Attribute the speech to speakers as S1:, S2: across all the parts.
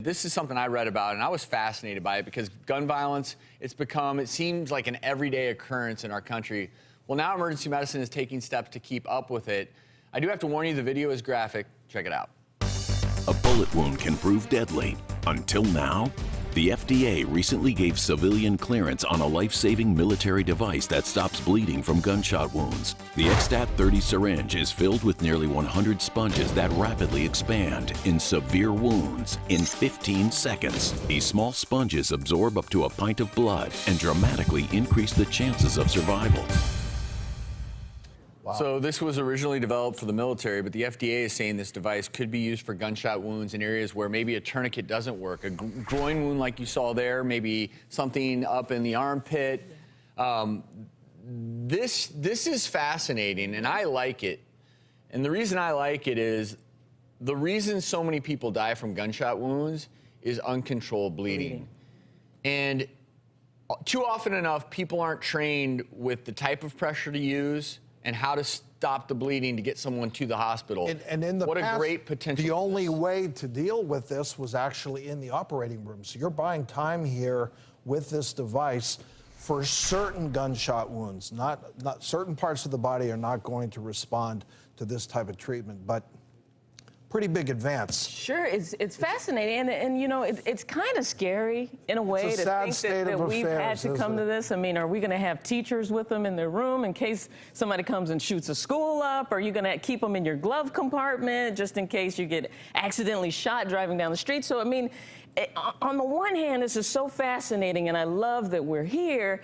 S1: This is something I read about, and I was fascinated by it because gun violence, it seems like an everyday occurrence in our country. Well, now emergency medicine is taking steps to keep up with it. I do have to warn you, the video is graphic. Check it out.
S2: A bullet wound can prove deadly. Until now, the FDA recently gave civilian clearance on a life-saving military device that stops bleeding from gunshot wounds. The XSTAT 30 syringe is filled with nearly 100 sponges that rapidly expand in severe wounds in 15 seconds. These small sponges absorb up to a pint of blood and dramatically increase the chances of survival.
S1: Wow. So this was originally developed for the military, but the FDA is saying this device could be used for gunshot wounds in areas where maybe a tourniquet doesn't work. A groin wound like you saw there, maybe something up in the armpit. This is fascinating, and I like it. And the reason I like it is the reason so many people die from gunshot wounds is uncontrolled bleeding. And too often enough, people aren't trained with the type of pressure to use and how to stop the bleeding to get someone to the hospital.
S3: And in the
S1: what
S3: past,
S1: a great potential.
S3: The only way to deal with this was actually in the operating room. So you're buying time here with this device for certain gunshot wounds. Not certain parts of the body are not going to respond to this type of treatment, but pretty big advance.
S4: Sure, it's fascinating, and you know, it's kind of scary in a way to think that we've had to come to this. I mean, are we going to have teachers with them in their room in case somebody comes and shoots a school up? Are you going to keep them in your glove compartment just in case you get accidentally shot driving down the street? So, I mean, on the one hand, this is so fascinating, and I love that we're here.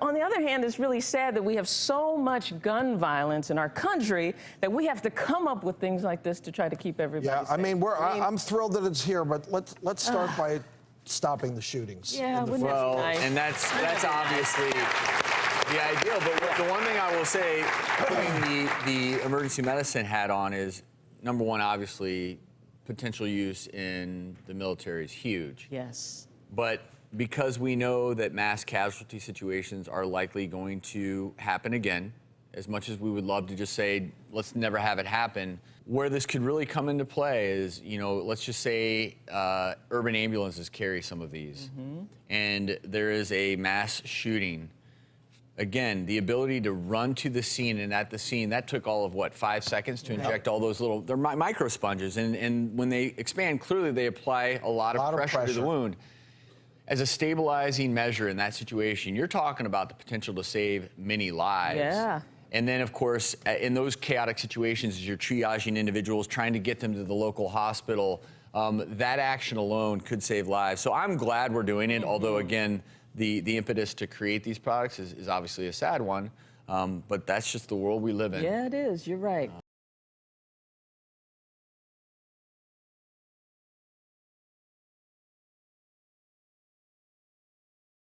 S4: On the other hand, it's really sad that we have so much gun violence in our country that we have to come up with things like this to try to keep everybody safe.
S3: I mean, I'm thrilled that it's here, but let's start by stopping the shootings.
S4: Yeah,
S1: well,
S4: nice?
S1: And that's obviously the ideal. But the one thing I will say, putting the emergency medicine hat on, is number one, obviously, potential use in the military is huge.
S4: Yes.
S1: But because we know that mass casualty situations are likely going to happen again, as much as we would love to just say, let's never have it happen, where this could really come into play is, you know, let's just say urban ambulances carry some of these, and there is a mass shooting. Again, the ability to run to the scene, and at the scene, that took all of, what, 5 seconds to inject all those little, they're micro sponges, and when they expand, clearly they apply a lot of pressure to the wound. As a stabilizing measure in that situation, you're talking about the potential to save many lives.
S4: Yeah.
S1: And then, of course, in those chaotic situations, as you're triaging individuals, trying to get them to the local hospital, that action alone could save lives. So I'm glad we're doing it, although, again, the impetus to create these products is obviously a sad one, but that's just the world we live in.
S4: Yeah, it is. You're right.